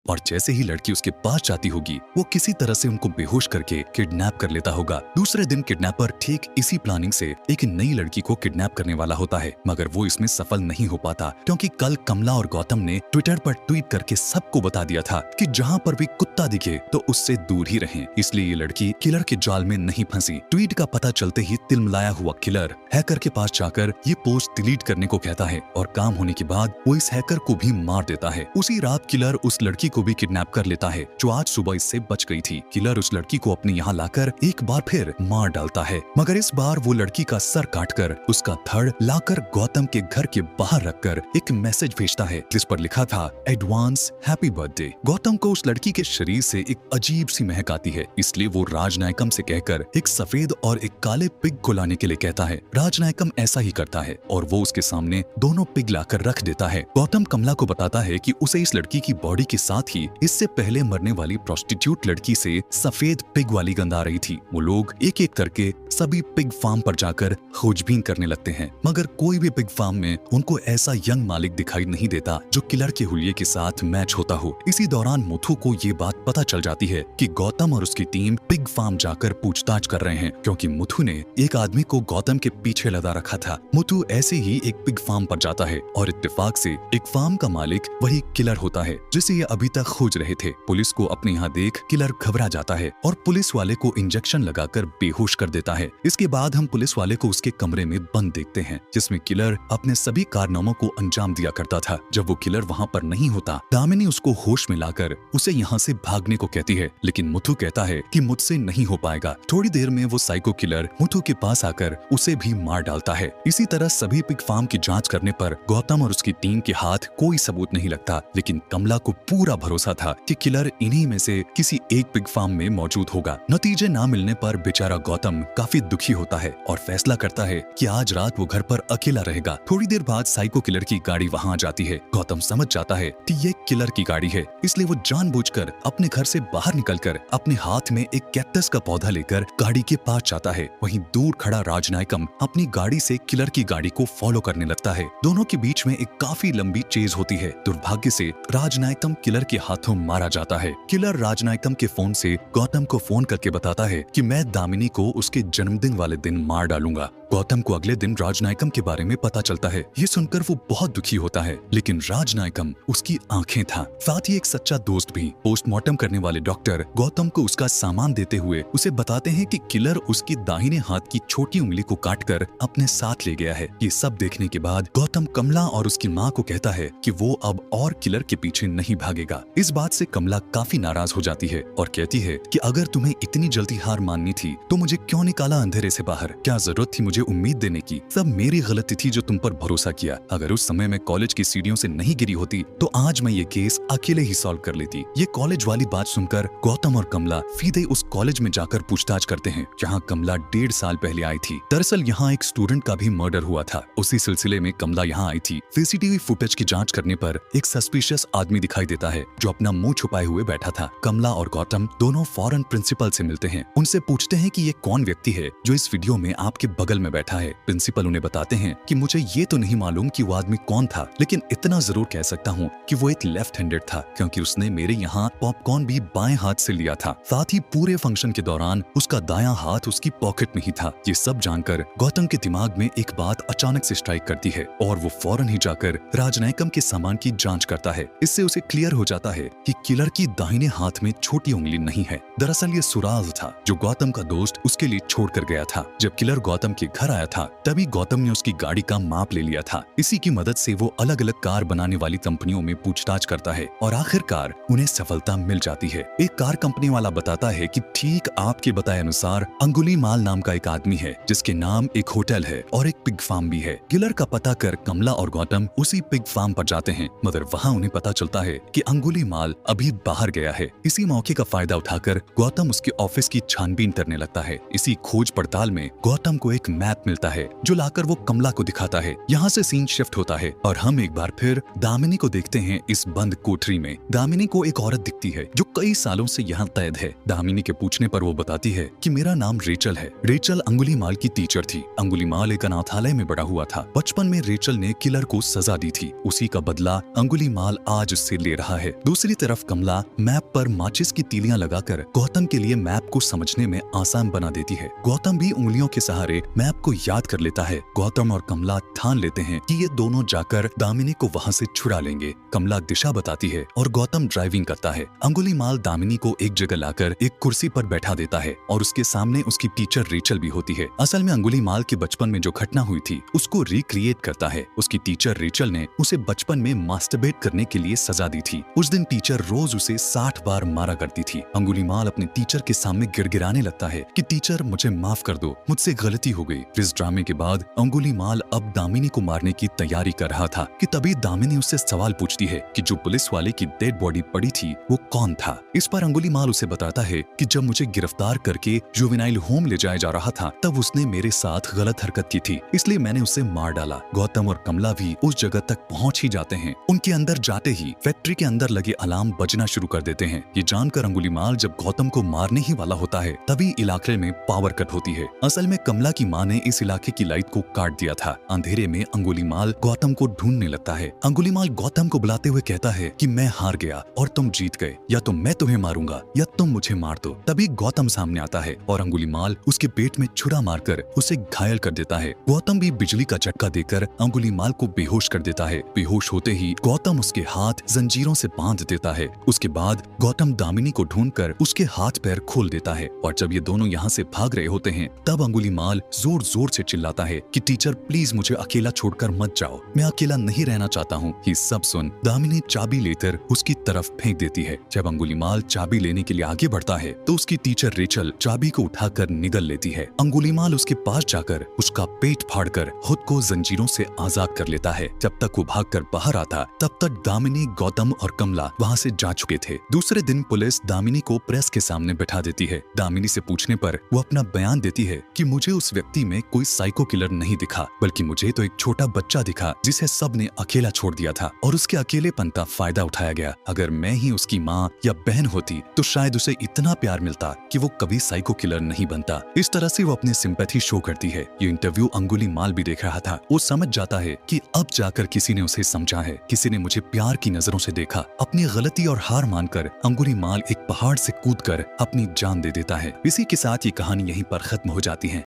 और जैसे ही लड़की उसके पास जाती होगी वो किसी तरह से उनको बेहोश करके किडनैप कर लेता होगा। दूसरे दिन किडनैपर ठीक इसी प्लानिंग से एक नई लड़की को किडनैप करने वाला होता है, मगर वो इसमें सफल नहीं हो पाता क्योंकि कल कमला और गौतम ने ट्विटर पर ट्वीट करके सबको बता दिया था कि जहाँ पर भी कुत्ता दिखे तो उससे दूर ही रहें। इसलिए ये लड़की किलर के जाल में नहीं फंसी। ट्वीट का पता चलते ही तिलमिलाया हुआ किलर हैकर के पास जाकर ये पोस्ट डिलीट करने को कहता है और काम होने के बाद वो इस हैकर को भी मार देता है। उसी रात किलर उस लड़की को भी किडनैप कर लेता है जो आज सुबह इससे बच गई थी। किलर उस लड़की को अपने यहाँ लाकर एक बार फिर मार डालता है, मगर इस बार वो लड़की का सर काटकर उसका धड़ लाकर गौतम के घर के बाहर रखकर एक मैसेज भेजता है जिस पर लिखा था एडवांस हैप्पी बर्थडे। गौतम को उस लड़की के शरीर से एक अजीब सी महक आती है, इसलिए वो राजनायकम से कहकर एक सफेद और एक काले पिग को लाने के लिए कहता है। राजनायकम ऐसा ही करता है और वो उसके सामने दोनों पिग लाकर रख देता है। गौतम कमला को बताता है कि उसे इस लड़की की बॉडी के साथ ही इससे पहले मरने वाली प्रोस्टिट्यूट लड़की से सफेद पिग वाली गंध आ रही थी। वो लोग एक एक करके सभी पिग फार्म पर जाकर खोजबीन करने लगते हैं, मगर कोई भी पिग फार्म में उनको ऐसा यंग मालिक दिखाई नहीं देता जो किलर के हुलिये के साथ मैच होता हो। इसी दौरान मुथु को ये बात पता चल जाती है कि गौतम और उसकी टीम पिग फार्म जाकर पूछताछ कर रहे हैं क्योंकि मुथु ने एक आदमी को गौतम के पीछे लगा रखा था। मुथु ऐसे ही एक पिग फार्म पर जाता है और इत्तेफाक से एक फार्म का मालिक वही किलर होता है जिसे ये अभी तक खोज रहे थे। पुलिस को अपने यहाँ देख किलर घबरा जाता है और पुलिस वाले को इंजेक्शन लगाकर बेहोश कर देता है। इसके बाद हम पुलिस वाले को उसके कमरे में बंद देखते हैं जिसमें किलर अपने सभी कारनामों को अंजाम दिया करता था। जब वो किलर वहाँ पर नहीं होता, दामिनी उसको होश में लाकर उसे यहाँ से भागने को कहती है, लेकिन मुथु कहता है कि मुझसे नहीं हो पाएगा। थोड़ी देर में वो साइको किलर मुथु के पास आकर उसे भी मार डालता है। इसी तरह सभी पिग फार्म की जांच करने पर गौतम और उसकी टीम के हाथ कोई सबूत नहीं लगता, लेकिन कमला को पूरा भरोसा था कि किलर इन्हीं में से किसी एक पिग फार्म में मौजूद होगा। नतीजे ना मिलने पर बेचारा गौतम काफी दुखी होता है और फैसला करता है कि आज रात वो घर पर अकेला रहेगा। थोड़ी देर बाद साइको किलर की गाड़ी वहाँ आ जाती है। गौतम समझ जाता है कि ये किलर की गाड़ी है, इसलिए वो जानबूझकर अपने घर से बाहर निकलकर अपने हाथ में एक कैक्टस का पौधा लेकर गाड़ी के पास जाता है। वहीं दूर खड़ा राजनायकम अपनी गाड़ी से किलर की गाड़ी को फॉलो करने लगता है। दोनों के बीच में एक काफी लंबी चेज होती है। दुर्भाग्य से राजनायकम किलर के हाथों मारा जाता है। किलर राजनायकम के फोन से गौतम को फोन करके बताता है कि मैं दामिनी को उसके जन्मदिन वाले दिन मार डालूंगा। गौतम को अगले दिन राजनायकम के बारे में पता चलता है। ये सुनकर वो बहुत दुखी होता है, लेकिन राजनायकम उसकी आंखें था। साथ ही एक सच्चा दोस्त भी। पोस्टमार्टम करने वाले डॉक्टर गौतम को उसका सामान देते हुए उसे बताते हैं कि किलर उसकी दाहिने हाथ की छोटी उंगली को काटकर अपने साथ ले गया है। ये सब देखने के बाद गौतम कमला और उसकी माँ को कहता है कि वो अब और किलर के पीछे नहीं भागेगा। इस बात से कमला काफी नाराज हो जाती है और कहती है कि अगर तुम्हें इतनी जल्दी हार माननी थी तो मुझे क्यों निकाला अंधेरे से बाहर? क्या जरूरत थी मुझे उम्मीद देने की? सब मेरी गलती थी जो तुम पर भरोसा किया। अगर उस समय मैं कॉलेज की सीढ़ियों से नहीं गिरी होती तो आज मैं ये केस अकेले ही सॉल्व कर लेती। ये कॉलेज वाली बात सुनकर गौतम और कमला सीधे उस कॉलेज में जाकर पूछताछ करते हैं जहाँ कमला 1.5 साल पहले आई थी। दरअसल यहाँ एक स्टूडेंट का भी मर्डर हुआ था। उसी सिलसिले में कमला यहाँ आई थी। सीसीटीवी फुटेज की जांच करने पर एक सस्पिशियस आदमी दिखाई देता है जो अपना मुंह छुपाए हुए बैठा था। कमला और गौतम दोनों फौरन प्रिंसिपल से मिलते हैं। उनसे पूछते हैं कि ये कौन व्यक्ति है जो इस वीडियो में आपके बगल में बैठा है। प्रिंसिपल उन्हें बताते हैं कि मुझे ये तो नहीं मालूम कि वो आदमी कौन था, लेकिन इतना जरूर कह सकता हूँ कि वो एक लेफ्ट हैंडेड था क्योंकि उसने मेरे यहाँ पॉपकॉर्न भी बाएं हाथ से लिया था। साथ ही पूरे फंक्शन के दौरान उसका दायां हाथ उसकी पॉकेट में ही था। ये सब जानकर गौतम के दिमाग में एक बात अचानक से स्ट्राइक करती है और वो फौरन ही जाकर राजनायकम के सामान की जांच करता है। इससे उसे क्लियर हो जाता है कि किलर की दाहिने हाथ में छोटी उंगली नहीं है। दरअसल ये सुराग था जो गौतम का दोस्त उसके लिए छोड़ कर गया था। जब किलर गौतम के घर आया था तभी गौतम ने उसकी गाड़ी का माप ले लिया था। इसी की मदद से वो अलग अलग कार बनाने वाली कंपनियों में पूछताछ करता है और आखिरकार उन्हें सफलता मिल जाती है। एक कार कंपनी वाला बताता है कि ठीक आपके बताए अनुसार अंगुलीमाल नाम का एक आदमी है जिसके नाम एक होटल है और एक पिग फार्म भी है। किलर का पता कर कमला और गौतम उसी पिग फार्म पर जाते हैं, मगर वहाँ उन्हें पता चलता है कि अंगुलीमाल अभी बाहर गया है। इसी मौके का फायदा उठाकर गौतम उसके ऑफिस की छानबीन करने लगता है। इसी खोज पड़ताल में गौतम को एक मैप मिलता है जो लाकर वो कमला को दिखाता है। यहाँ से सीन शिफ्ट होता है और हम एक बार फिर दामिनी को देखते हैं इस बंद कोठरी में। दामिनी को एक औरत दिखती है जो कई सालों से यहाँ कैद है। दामिनी के पूछने पर वो बताती है कि मेरा नाम रेचल है। रेचल अंगुलीमाल की टीचर थी। अंगुलीमाल एक अनाथालय में बड़ा हुआ था। बचपन में रेचल ने किलर को सजा दी थी। उसी का बदला अंगुलीमाल आज उससे ले रहा है। दूसरी तरफ कमला मैप पर माचिस की तीलियां लगाकर गौतम के लिए मैप को समझने में आसान बना देती है। गौतम भी उंगलियों के सहारे मैप को याद कर लेता है। गौतम और कमला ठान लेते हैं कि ये दोनों जाकर दामिनी को वहाँ से छुड़ा लेंगे। कमला दिशा बताती है और गौतम ड्राइविंग करता है। अंगुलीमाल दामिनी को एक जगह लाकर एक कुर्सी पर बैठा देता है और उसके सामने उसकी टीचर रेचल भी होती है। असल में अंगुलीमाल के बचपन में जो घटना हुई थी उसको रिक्रिएट करता है। उसकी टीचर रेचल ने उसे बचपन में मास्टरबेट करने के लिए सजा दी थी। उस दिन टीचर रोज उसे 60 बार मारा करती थी। अंगुलीमाल अपने टीचर के सामने गिड़गिड़ाने लगता है कि टीचर मुझे माफ कर दो, मुझसे गलती हो गई। इस ड्रामे के बाद अंगुलीमाल अब दामिनी को मारने की तैयारी कर रहा था कि तभी दामिनी उससे सवाल पूछती है कि जो पुलिस वाले की डेड बॉडी पड़ी थी वो कौन था। इस पर अंगुलीमाल उसे बताता है कि जब मुझे गिरफ्तार करके जुवेनाइल होम ले जाया जा रहा था तब उसने मेरे साथ गलत हरकत की थी, इसलिए मैंने उसे मार डाला। गौतम और कमला भी उस जगह तक पहुंच ही जाते हैं। उनके अंदर जाते ही फैक्ट्री के अंदर लगे अलार्म बजना शुरू कर देते हैं। ये जानकर अंगुलीमाल जब गौतम को मारने ही वाला होता है तभी इलाके में पावर कट होती है। असल में कमला की माँ ने इस इलाके की लाइट को काट दिया था। अंधेरे में अंगुलीमाल गौतम को ढूंढने लगता है। अंगुलीमाल गौतम को बुलाते हुए कहता है कि मैं हार गया और तुम जीत गए, या तो मैं तुम्हें मारूंगा या तुम मुझे मार दो। तभी गौतम सामने आता है और अंगुलीमाल उसके पेट में छुरा मारकर उसे घायल कर देता है। गौतम भी बिजली का झटका देकर अंगुलीमाल को बेहोश कर देता है। बेहोश होते ही गौतम उसके हाथ जंजीरों से बांध देता है। उसके बाद गौतम दामिनी को ढूंढकर उसके हाथ पैर खोल देता है और जब ये दोनों यहाँ से भाग रहे होते हैं तब अंगुलीमाल जोर जोर से चिल्लाता है कि टीचर प्लीज मुझे अकेला छोड़कर मत जाओ, मैं अकेला नहीं रहना चाहता हूँ। ये सब सुन दामिनी चाबी लेकर उसकी तरफ फेंक देती है। जब अंगुलीमाल चाबी लेने के लिए आगे बढ़ता है तो उसकी टीचर रेचल चाबी को उठाकर निगल लेती है। अंगुलीमाल उसके पास जाकर उसका पेट फाड़कर खुद को जंजीरों से आजाद कर लेता है। जब तक वो भागकर बाहर आता तब तक दामिनी, गौतम और कमला वहाँ से जा चुके थे। दूसरे दिन पुलिस दामिनी को प्रेस के सामने बैठा देती है। दामिनी से पूछने पर वो अपना बयान देती है कि मुझे उस व्यक्ति में कोई साइको किलर नहीं दिखा, बल्कि मुझे तो एक छोटा बच्चा दिखा जिसे सबने अकेला छोड़ दिया था और उसके अकेलेपन का फायदा उठाया गया। अगर मैं ही उसकी माँ या बहन होती तो शायद उसे इतना प्यार मिलता कि वो कभी साइको किलर नहीं बनता। इस तरह से वो अपनी सिंपैथी शो करती है। ये इंटरव्यू अंगुलीमाल भी देख रहा था। वो समझ जाता है कि अब जाकर किसी ने उसे समझा है, किसी ने मुझे प्यार की नजरों से देखा। अपनी गलती और हार मानकर अंगुलीमाल एक पहाड़ से कूदकर अपनी जान दे देता है। इसी के साथ ये कहानी यहीं पर खत्म हो जाती है।